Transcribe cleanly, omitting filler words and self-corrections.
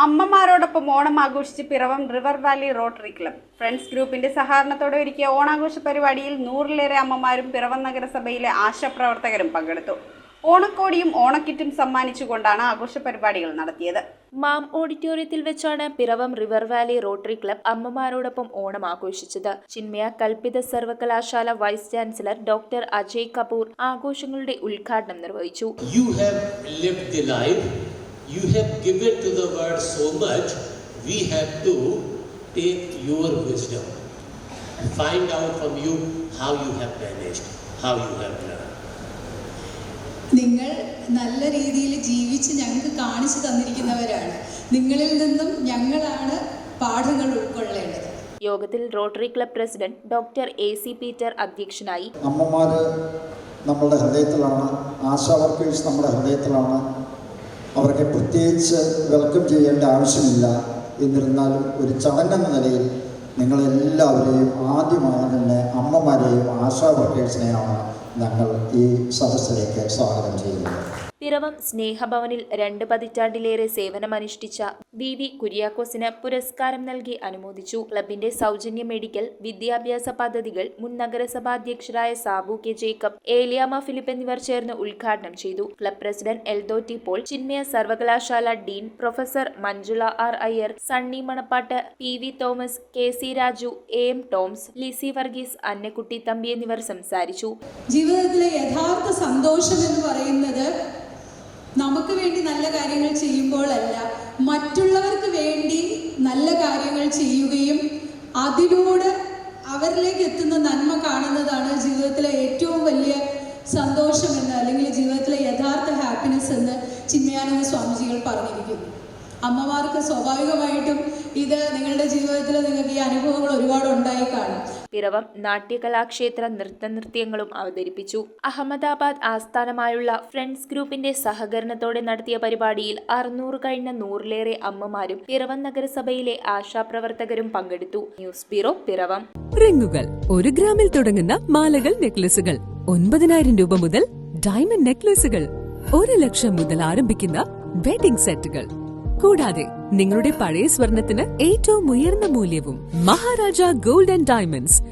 അമ്മമാരോടൊപ്പം ഓണം ആഘോഷിച്ച് Piravom river valley rotary club friends ഗ്രൂപ്പിന്റെ സഹകരണത്തോടെ ഒരുക്കിയ ഓണാഘോഷ പരിപാടിയിൽ 100ലേറെ അമ്മമാരും പിറവം നഗരസഭയിലെ ആശാപ്രവർത്തകരും പങ്കെടുത്തു. ഓണക്കോടിയും ഓണക്കിറ്റും സമ്മാനിച്ചുകൊണ്ടാണ് ആഘോഷ പരിപാടികൾ നടത്തിയത്. മാം ഓഡിറ്റോറിയത്തിൽ വെച്ചാണ് Piravom river valley rotary club അമ്മമാരോടൊപ്പം ഓണം ആഘോഷിച്ചത്. ചിന്മയ കൽപ്പിത സർവകലാശാല vice chancellor doctor Ajay Kapoor ആഘോഷങ്ങളുടെ ഉദ്ഘാടനം നിർവഹിച്ചു. You have given to the world so much, we have to take your wisdom and find out from you how you have managed, how you have learned. നിങ്ങൾ നല്ല രീതിയിൽ ജീവിച്ച് ഞങ്ങൾക്ക് കാണിച്ചു തന്നിരിക്കുന്നവരാണ്. നിങ്ങളിൽ നിന്നും ഞങ്ങളാണ് പാഠങ്ങൾ ഉൾക്കൊള്ളേണ്ടത്. യോഗത്തിൽ rotary club president doctor AC Peter അധ്യക്ഷനായി. അമ്മമാര് നമ്മുടെ ഹൃദയത്തിലാണ്, ആശാ വർക്കേഴ്സ് നമ്മുടെ ഹൃദയത്തിലാണ്. അവർക്ക് പ്രത്യേകിച്ച് വെൽക്കം ചെയ്യേണ്ട ആവശ്യമില്ല. എന്നിരുന്നാലും ഒരു ചടങ്ങെന്ന നിലയിൽ നിങ്ങളെല്ലാവരെയും ആദ്യമായി തന്നെ അമ്മമാരെയും ആശാ വർക്കേഴ്സിനെയാണ് ഞങ്ങൾ ഈ സദസ്സിലേക്ക് സ്വാഗതം ചെയ്യുന്നത്. പിറവം സ്നേഹഭവനിൽ 2 പതിറ്റാണ്ടിലേറെ സേവനമനുഷ്ഠിച്ച VV കുര്യാക്കോസിന് പുരസ്കാരം നൽകി അനുമോദിച്ചു. ക്ലബിന്റെ സൗജന്യ മെഡിക്കൽ വിദ്യാഭ്യാസ പദ്ധതികൾ മുൻ നഗരസഭാ അധ്യക്ഷരായ സാബു കെ ജേക്കബ്, ഏലിയാമ്മ ഫിലിപ്പ് എന്നിവർ ചേർന്ന് ഉദ്ഘാടനം ചെയ്തു. Club president Eldho T Paul, Chinmaya സർവകലാശാല dean professor Manjula R Iyer, Sunny Manappattu, PV Thomas, KC Raju, AM Toms, Lissy Varghese, Annakutty Thampi എന്നിവർ സംസാരിച്ചു. ജീവിതത്തിലെ യഥാർത്ഥ സന്തോഷം എന്ന് പറയുന്നത് നമുക്ക് വേണ്ടി നല്ല കാര്യങ്ങൾ ചെയ്യുമ്പോഴല്ല, മറ്റുള്ളവർക്ക് വേണ്ടി നല്ല കാര്യങ്ങൾ ചെയ്യുകയും അതിലൂടെ അവരിലേക്ക് എത്തുന്ന നന്മ കാണുന്നതാണ് ജീവിതത്തിലെ ഏറ്റവും വലിയ സന്തോഷമെന്ന്, അല്ലെങ്കിൽ ജീവിതത്തിലെ യഥാർത്ഥ ഹാപ്പിനെസ് എന്ന് ചിന്മയാനന്ദ സ്വാമിജികൾ പറഞ്ഞിരിക്കുന്നു. അമ്മമാർക്ക് സ്വാഭാവികമായിട്ടും ഇത് നിങ്ങളുടെ ജീവിതത്തിൽ നിങ്ങൾക്ക് ഈ അനുഭവങ്ങൾ ഒരുപാട് ഉണ്ടായി കാണും. പിറവം നാട്യകലാക്ഷേത്ര നൃത്തങ്ങളും അവതരിപ്പിച്ചു. അഹമ്മദാബാദ് ആസ്ഥാനമായുള്ള ഫ്രണ്ട്സ് ഗ്രൂപ്പിന്റെ സഹകരണത്തോടെ നടത്തിയ പരിപാടിയിൽ 600 കഴിഞ്ഞ 100ലേറെ അമ്മമാരും പിറവം നഗരസഭയിലെ ആശാപ്രവർത്തകരും പങ്കെടുത്തു. News bureau, Piravom. റിങ്ങുകൾ 1 ഗ്രാമിൽ തുടങ്ങുന്ന മാലകൾ, നെക്ലസുകൾ 9,000 രൂപ മുതൽ ഡയമണ്ട് നെക്ലസുകൾ 1 ലക്ഷം മുതൽ ആരംഭിക്കുന്ന വെഡിംഗ് സെറ്റുകൾ, കൂടാതെ നിങ്ങളുടെ പഴയ സ്വർണത്തിന് ഏറ്റവും ഉയർന്ന മൂല്യവും. Maharaja gold and diamonds